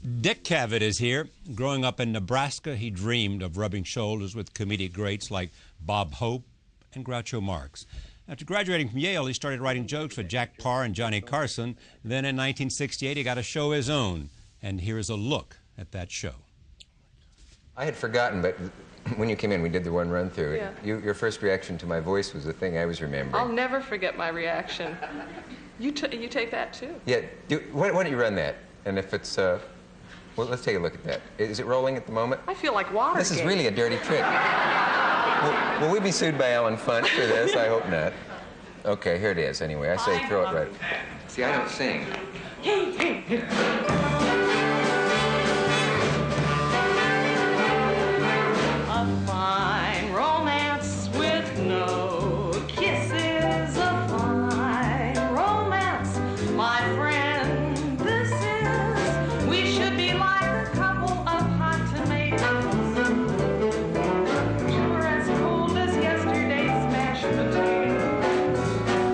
Dick Cavett is here. Growing up in Nebraska, he dreamed of rubbing shoulders with comedic greats like Bob Hope and Groucho Marx. After graduating from Yale, he started writing jokes for Jack Parr and Johnny Carson. Then in 1968, he got a show of his own. And here's a look at that show. I had forgotten, but when you came in, we did the one run-through. Yeah. Your first reaction to my voice was the thing I was remembering. I'll never forget my reaction. You take that, too. Yeah, why don't you run that? And if it's, well, let's take a look at that. Is it rolling at the moment? I feel like Watergate. This is really a dirty trick. Will we be sued by Alan Funt for this? I hope not. Okay, here it is anyway. I say throw it right. See, I don't sing. A fine romance with no kisses. A fine romance, my friend, this is. We should be like a couple of hot tomatoes. You're as cold as yesterday's mashed potatoes.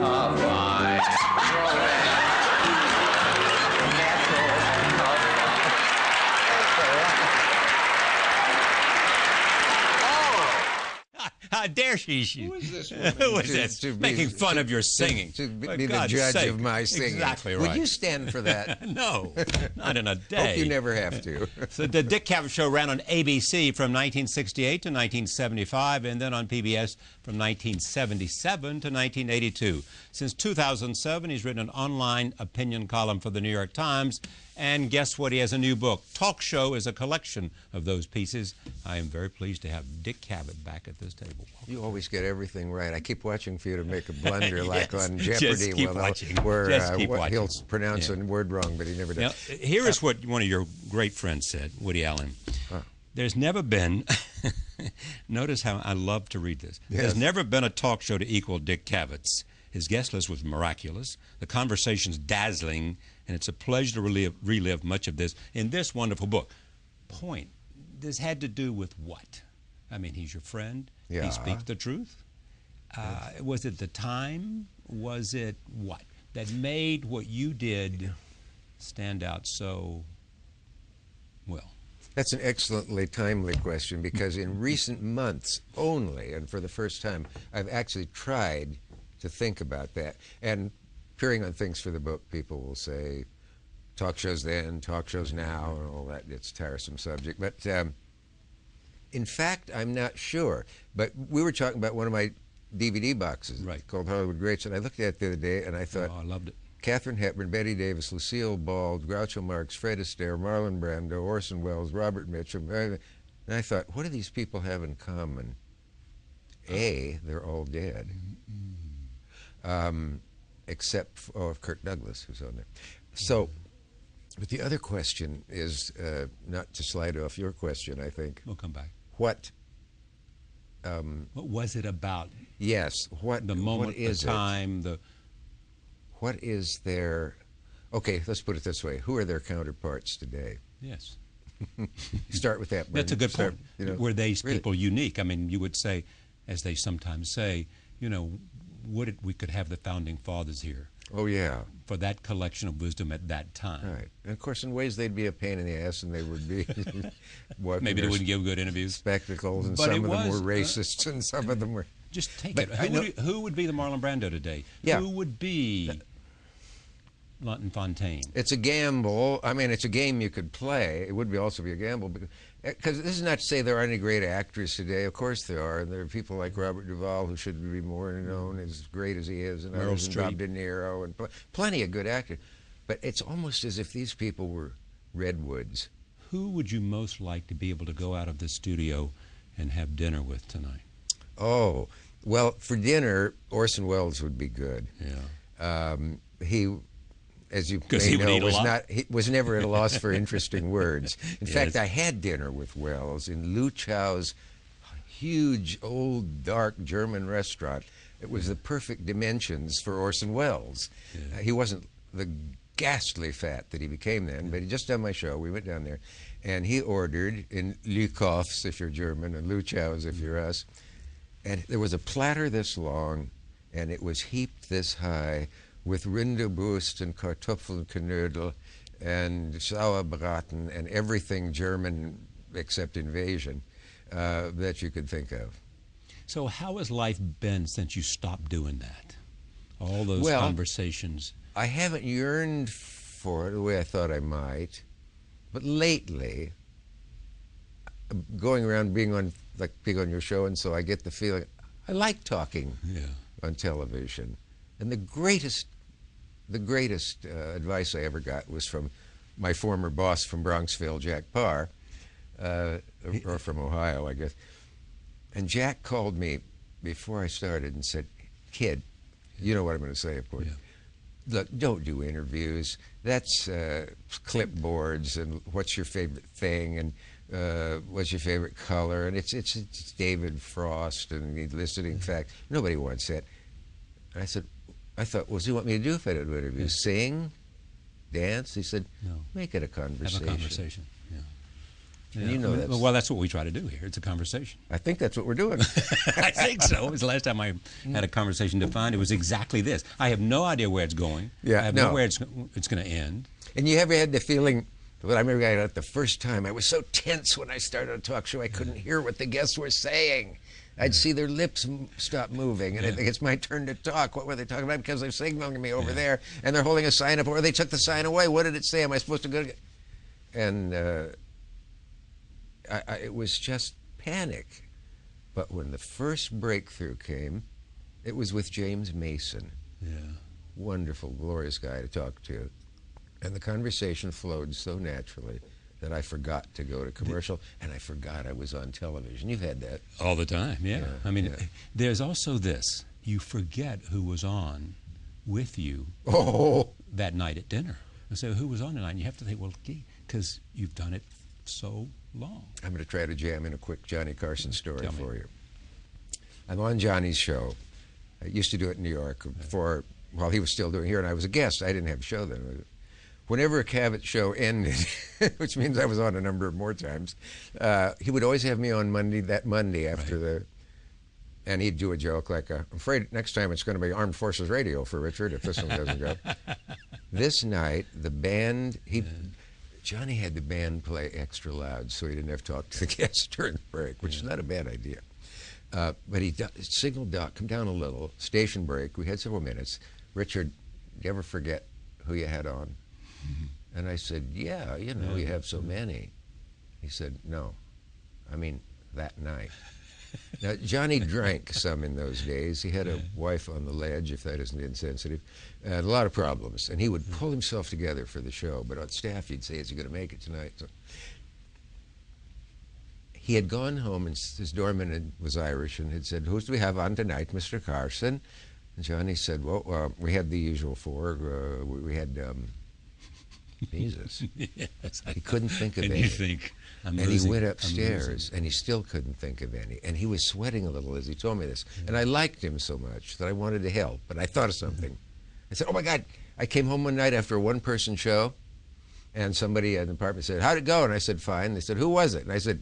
A fine romance. How dare she? Who is this Who woman? is this? Making fun of your singing. To be For the God's judge sake. of my singing. Exactly right. Would you stand for that? No, not in a day. Hope you never have to. So the Dick Cavett Show ran on ABC from 1968 to 1975, and then on PBS from 1977 to 1982. Since 2007, he's written an online opinion column for the New York Times. And guess what? He has a new book. Talk Show is a collection of those pieces. I am very pleased to have Dick Cavett back at this table. You always get everything right. I keep watching for you to make a blunder like Yes, on just Jeopardy. keep watching. Where Just keep watching. he'll pronounce a word wrong, but he never does. Now, here is what one of your great friends said, Woody Allen. There's never been, notice how I love to read this. Yes. There's never been a talk show to equal Dick Cavett's. His guest list was miraculous, the conversation's dazzling, and it's a pleasure to relive much of this in this wonderful book. Point, this had to do with what? I mean, he's your friend. Yeah. He speaks the truth. Was it the time? Was it what? That made what you did stand out so well? That's an excellently timely question, because in recent months only, and for the first time, I've actually tried to think about that. And appearing on things for the book, people will say, talk shows then, talk shows now, and all that. It's a tiresome subject. But in fact, I'm not sure. But we were talking about one of my DVD boxes called Hollywood Greats, and I looked at it the other day, and I thought, I loved it. Katharine Hepburn, Betty Davis, Lucille Ball, Groucho Marx, Fred Astaire, Marlon Brando, Orson Welles, Robert Mitchum. And I thought, what do these people have in common? A, they're all dead. Except for Kirk Douglas, who's on there. So, but the other question is, not to slide off your question, I think. We'll come back. What was it about? Yes. What the moment, what is the time, the... What is their... Okay, let's put it this way. Who are their counterparts today? Yes. Start with that. That's a good point. You know, were these people unique? I mean, you would say, as they sometimes say, you know, we could have the founding fathers here. Oh, yeah. For that collection of wisdom at that time. Right. And, of course, in ways they'd be a pain in the ass, and they would be... Maybe they wouldn't give good interviews. Spectacles, and but some of them were racist, and some of them were... Just take it. Who would be the Marlon Brando today? Yeah. Who would be Lawton Fontaine? It's a gamble. I mean, it's a game you could play. It would also be a gamble, because this is not to say there aren't any great actors today. Of course there are. And there are people like Robert Duvall, who should be more known, as great as he is, and others, and Bob De Niro, and plenty of good actors. But it's almost as if these people were redwoods. Who would you most like to be able to go out of the studio and have dinner with tonight? Oh, well, for dinner, Orson Welles would be good. Yeah. He, as you may know, was never at a loss for interesting words. In fact, I had dinner with Welles in Lou Chow's huge, old, dark German restaurant. It was the perfect dimensions for Orson Welles. Yeah. He wasn't the ghastly fat that he became then, but he just done my show. We went down there, and he ordered in Lukof's, if you're German, and Lou Chow's, if you're us. And there was a platter this long, and it was heaped this high with Rinderbrust and Kartoffelknödel and Sauerbraten and everything German except invasion that you could think of. So how has life been since you stopped doing that? All those conversations. I haven't yearned for it the way I thought I might, but lately, going around being on your show, and so I get the feeling I like talking on television. And the greatest advice I ever got was from my former boss from Bronxville, Jack Parr, or from Ohio, I guess. And Jack called me before I started and said, "Kid, you know what I'm going to say, of course. Look, don't do interviews. That's clipboards and what's your favorite thing and what's your favorite color, and it's David Frost and eliciting facts. Nobody wants that." And I said, I thought, what does he want me to do if I don't do interviews? Sing? Dance? He said, no. Make it a conversation. Have a conversation, And you know that. Well, that's what we try to do here. It's a conversation. I think that's what we're doing. I think so. It was the last time I had a conversation defined. It was exactly this. I have no idea where it's going. I have no where it's going to end. And you ever had the feeling, well, I remember I got it the first time, I was so tense when I started a talk show, I couldn't hear what the guests were saying. I'd see their lips stop moving, and I think it's my turn to talk. What were they talking about? Because they're signaling me over there, and they're holding a sign up, or they took the sign away. What did it say? Am I supposed to go? And it was just panic. But when the first breakthrough came, it was with James Mason. Wonderful, glorious guy to talk to. And the conversation flowed so naturally that I forgot to go to commercial, and I forgot I was on television. You've had that. All the time, I mean, there's also this. You forget who was on with you that night at dinner. And so who was on tonight? And you have to think, well, because you've done it so long. I'm going to try to jam in a quick Johnny Carson story for you. I'm on Johnny's show. I used to do it in New York while he was still doing it here, and I was a guest. I didn't have a show then. Whenever a Cavett show ended, which means I was on a number of more times, he would always have me on that Monday after and he'd do a joke like, I'm afraid next time it's going to be Armed Forces Radio for Richard if this one doesn't go. This night, the band, Johnny had the band play extra loud so he didn't have to talk to the guests during the break, which is not a bad idea. But he signaled Doc, come down a little, station break. We had several minutes. Richard, do you ever forget who you had on? And I said, yeah, you know, you have so many. He said, no, I mean that night. Now, Johnny drank some in those days. He had a wife on the ledge, if that isn't insensitive, and a lot of problems. And he would pull himself together for the show, but on staff he'd say, is he going to make it tonight? So he had gone home, and his doorman was Irish, and had said, who do we have on tonight, Mr. Carson? And Johnny said, well, we had the usual four. We had... Jesus. He couldn't think of any. And he went upstairs, and he still couldn't think of any. And he was sweating a little as he told me this. And I liked him so much that I wanted to help, but I thought of something. I said, oh, my God. I came home one night after a one-person show, and somebody in the apartment said, how'd it go? And I said, fine. They said, who was it? And I said,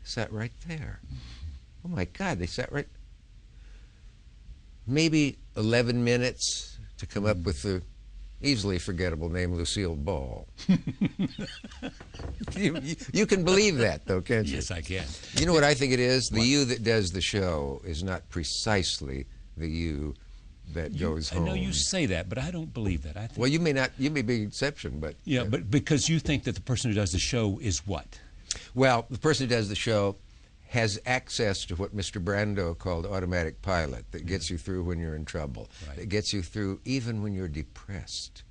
sat right there. Oh, my God, they sat right... Maybe 11 minutes to come up with the... easily forgettable name, Lucille Ball. You can believe that, though, can't you? Yes, I can. You know what I think it is? The you that does the show is not precisely the you that goes home. I know you say that, but I don't believe that. I think, well, you may not. You may be an exception, but... Yeah, but because you think that the person who does the show is what? Well, the person who does the show has access to what Mr. Brando called automatic pilot, that gets you through when you're in trouble, that gets you through even when you're depressed.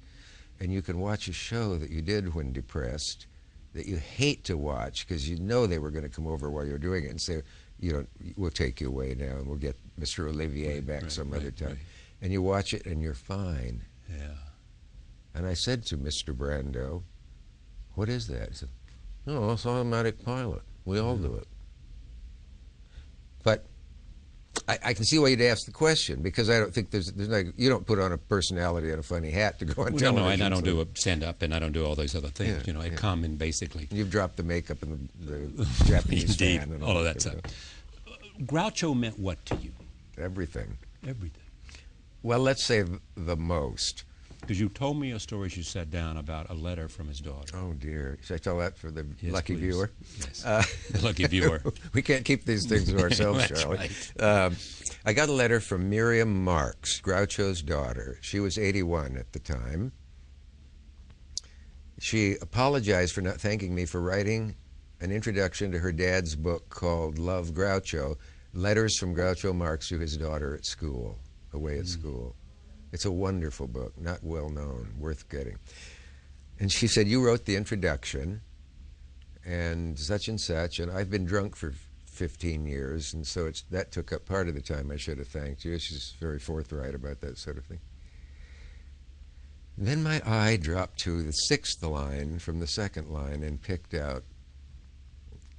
And you can watch a show that you did when depressed that you hate to watch because you know they were going to come over while you're doing it and say, you know, we'll take you away now and we'll get Mr. Olivier back some other time. And you watch it and you're fine. And I said to Mr. Brando, what is that? He said, oh, it's automatic pilot. We all do it. But I can see why you'd ask the question, because I don't think there's like, you don't put on a personality and a funny hat to go on television. No, and I don't do a stand-up, and I don't do all those other things. You know, I come in basically. You've dropped the makeup and the Japanese fan and all of that stuff. Groucho meant what to you? Everything. Everything. Well, let's say the most. Because you told me a story you set down about a letter from his daughter. Oh, dear. Should I tell that for the Yes, lucky please. viewer? Yes. The lucky viewer. We can't keep these things to ourselves, That's Charlie. right. I got a letter from Miriam Marks, Groucho's daughter. She was 81 at the time. She apologized for not thanking me for writing an introduction to her dad's book called Love Groucho, Letters from Groucho Marx to his daughter at school, away at school. It's a wonderful book, not well known, worth getting. And she said, you wrote the introduction, and such, and I've been drunk for 15 years, and so that took up part of the time I should have thanked you. She's very forthright about that sort of thing. Then my eye dropped to the 6th line from the 2nd line and picked out,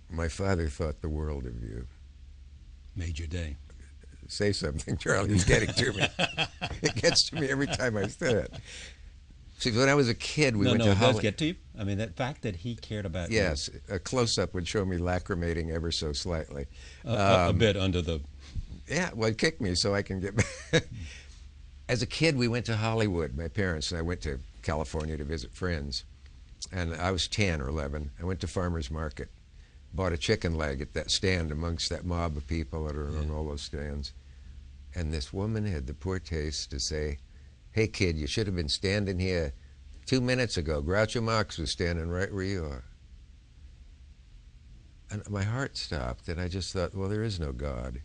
my father thought the world of you. Made your day. Say something, Charlie. He's getting to me. It gets to me every time I say it. See, when I was a kid, we went to it does Hollywood. get to you. I mean, that fact that he cared about Yes, a close-up would show me lacrimating ever so slightly. you. A bit under the... Yeah, well, it kicked me so I can get back. As a kid, we went to Hollywood, my parents, and I went to California to visit friends. And I was 10 or 11. I went to Farmer's Market, bought a chicken leg at that stand amongst that mob of people that are on all those stands. And this woman had the poor taste to say, hey, kid, you should have been standing here 2 minutes ago. Groucho Marx was standing right where you are. And my heart stopped, and I just thought, well, there is no God.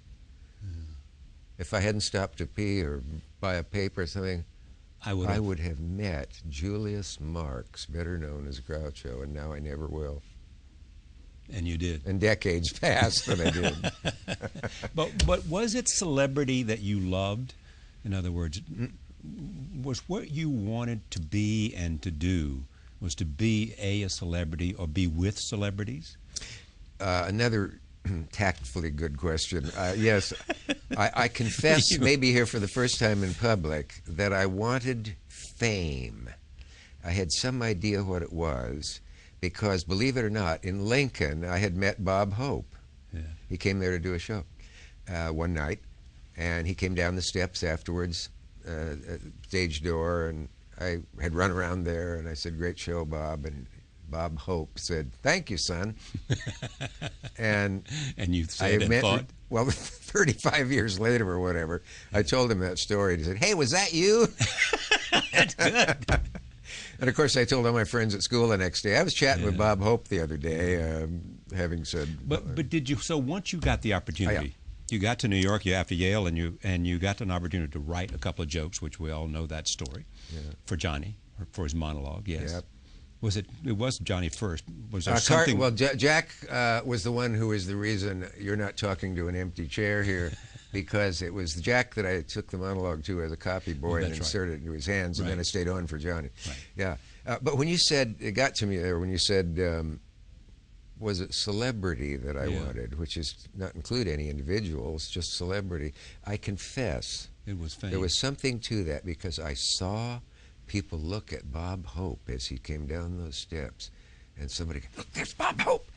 If I hadn't stopped to pee or buy a paper or something, I would have met Julius Marx, better known as Groucho, and now I never will. And you did. And decades passed, but I did. But was it celebrity that you loved? In other words, was what you wanted to be and to do was to be a celebrity or be with celebrities? Another tactfully good question. Yes, I confess, maybe here for the first time in public, that I wanted fame. I had some idea what it was, because, believe it or not, in Lincoln, I had met Bob Hope. Yeah. He came there to do a show one night, and he came down the steps afterwards, stage door, and I had run around there, and I said, great show, Bob, and Bob Hope said, thank you, son. And you said and thought? Well, 35 years later or whatever, I told him that story, and he said, hey, was that you? That's good. And of course, I told all my friends at school the next day. I was chatting with Bob Hope the other day, having said. But did you? So once you got the opportunity, you got to New York, you after Yale, and you got an opportunity to write a couple of jokes, which we all know that story, for Johnny, or for his monologue. Yes. Yep. Was it? It was Johnny first. Was there something? Well, Jack was the one who was the reason you're not talking to an empty chair here. Because it was Jack that I took the monologue to as a copy boy and inserted it into his hands, and then it stayed on for Johnny. Right. Yeah. But when you said, it got to me there, when you said, was it celebrity that I wanted, which is not include any individuals, just celebrity, I confess. It was fame. There was something to that, because I saw people look at Bob Hope as he came down those steps, and somebody go, look, there's Bob Hope!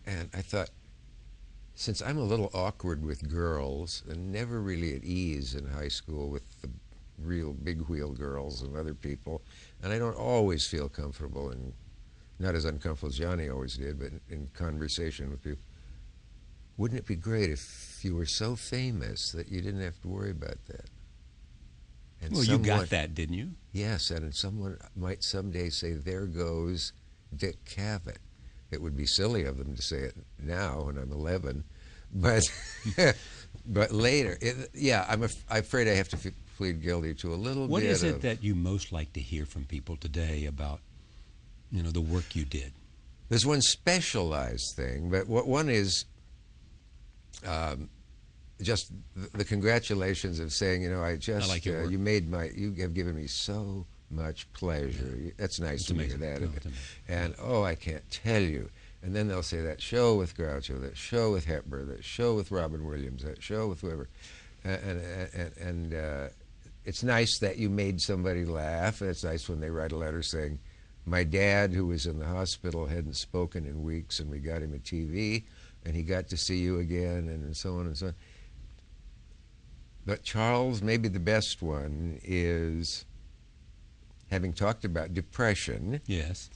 And I thought, since I'm a little awkward with girls and never really at ease in high school with the real big wheel girls and other people, and I don't always feel comfortable, and not as uncomfortable as Johnny always did, but in conversation with people, wouldn't it be great if you were so famous that you didn't have to worry about that? And well, you got that, didn't you? Yes, and someone might someday say, there goes Dick Cavett. It would be silly of them to say it now when I'm 11, but but later, I'm afraid I have to plead guilty to a little bit. What is it that you most like to hear from people today about, the work you did? There's one specialized thing, but what one is just the congratulations of saying, I just like your work. You have given me so much pleasure. That's nice to hear that. And I can't tell you. And then they'll say that show with Groucho, that show with Hepburn, that show with Robin Williams, that show with whoever. And it's nice that you made somebody laugh. It's nice when they write a letter saying, my dad, who was in the hospital, hadn't spoken in weeks, and we got him a TV, and he got to see you again, and so on and so on. But Charles, maybe the best one is having talked about depression. Yes.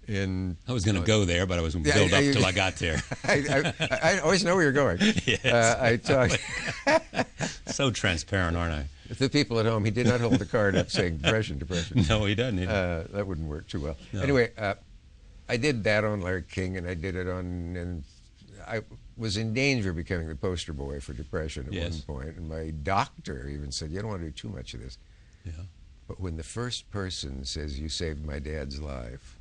I was going to go there, but I was going to build up till I got there. I always know where you're going. Yes. I talked. So transparent, aren't I? The people at home, he did not hold the card up saying depression. No, he doesn't. That wouldn't work too well. No. Anyway, I did that on Larry King, and I did it on, and I was in danger of becoming the poster boy for depression at Yes. one point, and my doctor even said, you don't want to do too much of this. Yeah. But when the first person says, you saved my dad's life,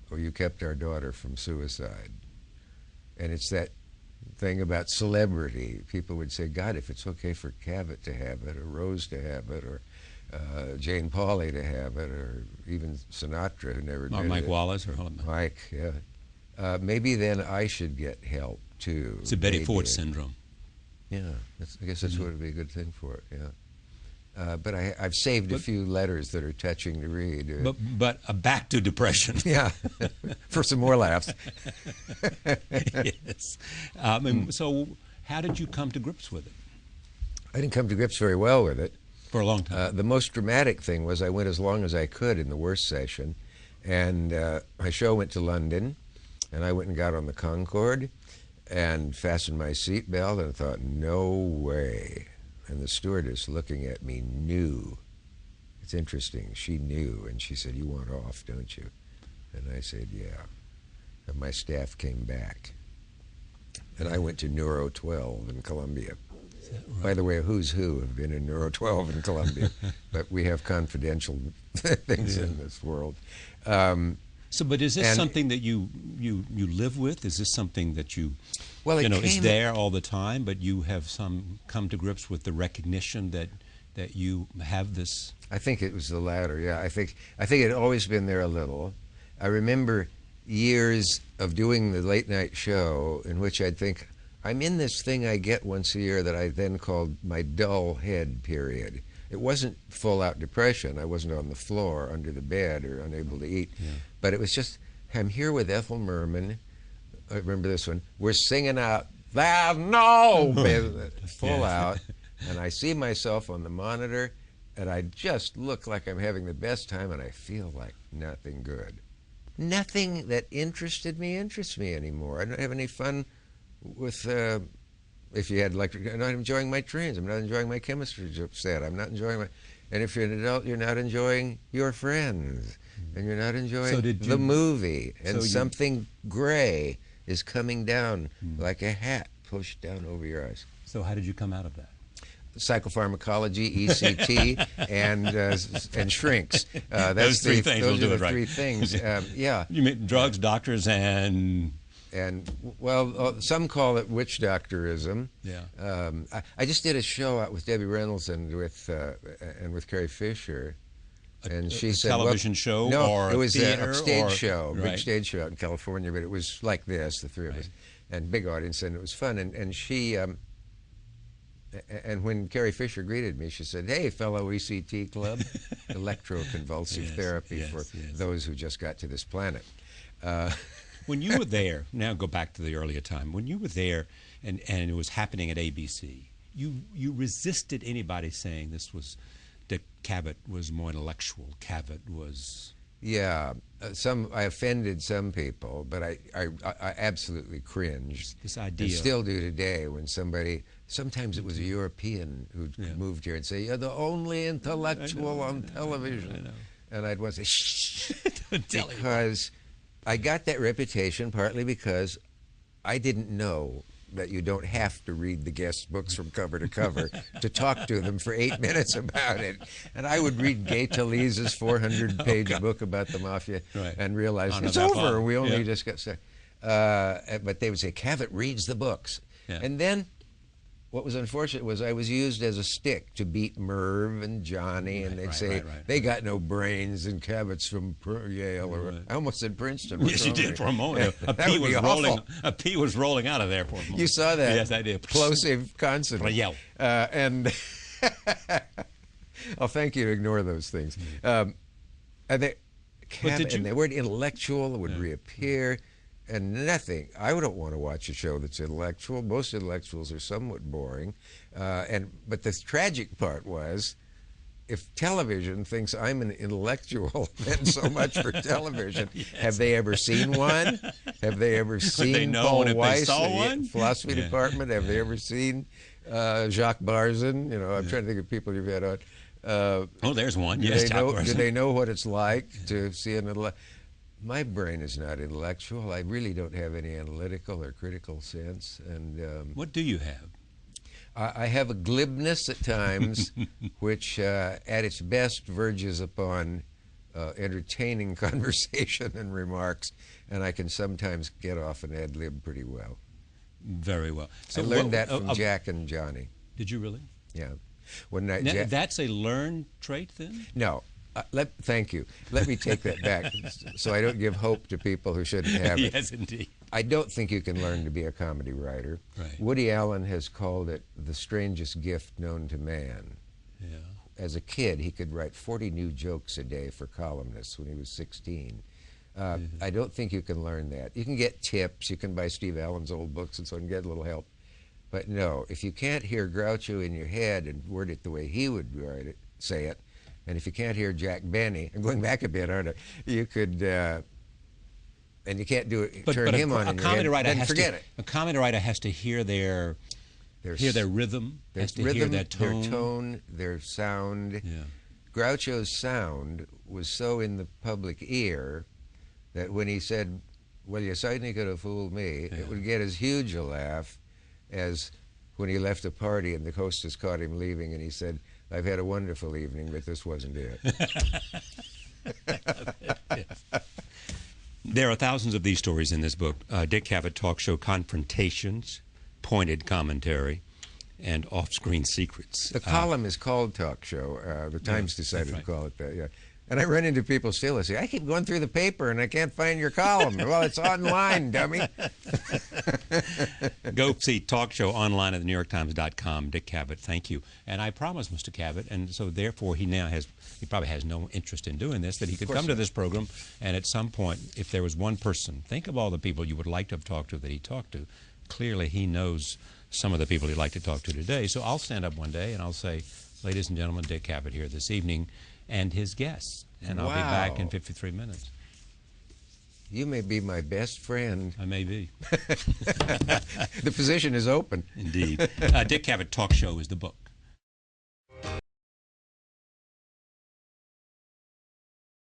or you kept our daughter from suicide, and it's that thing about celebrity, people would say, God, if it's okay for Cavett to have it, or Rose to have it, or Jane Pauley to have it, or even Sinatra, who never Or did Mike it. Wallace, or Mike, yeah. Maybe then I should get help too. it's a Betty Maybe. Ford syndrome. Yeah, I guess that's what would be a good thing for it. Yeah, but I've saved a few letters that are touching to read. But back to depression. Yeah, for some more laughs. Yes. And so, how did you come to grips with it? I didn't come to grips very well with it. For a long time. The most dramatic thing was I went as long as I could in the worst session, and my show went to London, and I went and got on the Concorde and fastened my seatbelt and thought, no way. And the stewardess looking at me knew. It's interesting, she knew, and she said, you want off, don't you? And I said, yeah. And my staff came back. And I went to Neuro 12 in Columbia. Right. By the way, who's who have been in Neuro 12 in Columbia, but we have confidential things in this world. But is this something that you live with? Is this something that is there all the time, but you have come to grips with the recognition that you have this? I think it was the latter. Yeah, I think it had always been there a little. I remember years of doing the late night show in which I'd think, I'm in this thing I get once a year that I then called my dull head period. It wasn't full-out depression. I wasn't on the floor under the bed or unable to eat. Yeah. But it was just, I'm here with Ethel Merman. I remember this one. We're singing out, there's no business, full out. And I see myself on the monitor, and I just look like I'm having the best time, and I feel like nothing good. Nothing that interested me interests me anymore. I don't have any fun with, if you had electric, I'm not enjoying my trains, I'm not enjoying my chemistry set, I'm not enjoying my, and if you're an adult, you're not enjoying your friends, and you're not enjoying the movie, and something gray is coming down like a hat pushed down over your eyes. So how did you come out of that? Psychopharmacology, ECT, and shrinks. That's those three things will do it right. Three things. Yeah. You mean drugs, doctors, and well, some call it witch doctorism. Yeah. I just did a show out with Debbie Reynolds and with Carrie Fisher, and she said, television show no, or it was theater a stage or, show, right. big stage show out in California, but it was like this, the three of us, and big audience, and it was fun. And she. And when Carrie Fisher greeted me, she said, hey, fellow ECT club, electroconvulsive therapy for those who just got to this planet. When you were there, now go back to the earlier time, when you were there and it was happening at ABC, you resisted anybody saying that Cavett was more intellectual, Cavett was... Yeah, I offended some people, but I absolutely cringed. This idea. And still do today when sometimes it was a European who moved here and say, you're the only intellectual on television. I know. And I'd want to say, shh, because I got that reputation partly because I didn't know that you don't have to read the guest books from cover to cover to talk to them for 8 minutes about it. And I would read Gay Talese's 400-page book about the mafia and realize it's over. We only just got started. But they would say, Cavett reads the books. Yeah. And then what was unfortunate was I was used as a stick to beat Merv and Johnny, and they'd say, they got no brains, and Cavett's from Yale, or I almost said Princeton. Yes, you did for a moment. A P was rolling out of there for a moment. You saw that? Yes, I did. Plosive consonant. Yale. And I'll thank you to ignore those things. And the word intellectual would reappear. And nothing. I don't want to watch a show that's intellectual. Most intellectuals are somewhat boring. But the tragic part was, if television thinks I'm an intellectual, then so much for television. Yes. Have they ever seen one? Have they ever seen Paul Weiss, the philosophy department? Have they ever seen Jacques Barzin? You know, I'm trying to think of people you've had on. Oh, there's one. Yes, do they know what it's like to see an My brain is not intellectual. I really don't have any analytical or critical sense. And what do you have? I have a glibness at times, which at its best verges upon entertaining conversation and remarks, and I can sometimes get off an ad lib pretty well. Very well. So I learned that from Jack and Johnny. Did you really? Yeah. That's a learned trait, then? No. Thank you. Let me take that back so I don't give hope to people who shouldn't have it. Yes, indeed. I don't think you can learn to be a comedy writer. Right. Woody Allen has called it the strangest gift known to man. Yeah. As a kid, he could write 40 new jokes a day for columnists when he was 16. I don't think you can learn that. You can get tips. You can buy Steve Allen's old books and so on and get a little help. But no, if you can't hear Groucho in your head and word it the way he would write it, say it, and if you can't hear Jack Benny, I'm going back a bit, aren't I? You could, and you can't do it, turn him on in your head, then forget it. A comedy writer has to hear their rhythm, has to hear their tone. Their sound. Yeah. Groucho's sound was so in the public ear that when he said, "Well, you certainly could have fooled me," it would get as huge a laugh as when he left a party and the hostess caught him leaving and he said, "I've had a wonderful evening, but this wasn't it." There are thousands of these stories in this book. Dick Cavett Talk Show Confrontations, Pointed Commentary, and Off-Screen Secrets. The column is called Talk Show. The Times decided to call it that, yeah. And I run into people still who say, "I keep going through the paper and I can't find your column." Well, it's online, dummy. Go see Talk Show online at thenewyorktimes.com. Dick Cavett, thank you. And I promised Mr. Cavett, and so therefore he probably has no interest in doing this, that he could come to this program, and at some point, if there was one person, think of all the people you would like to have talked to that he talked to. Clearly he knows some of the people he'd like to talk to today. So I'll stand up one day and I'll say, "Ladies and gentlemen, Dick Cavett here this evening, and his guests." And I'll be back in 53 minutes. You may be my best friend. I may be. The position is open. Indeed. Dick Cavett Talk Show is the book.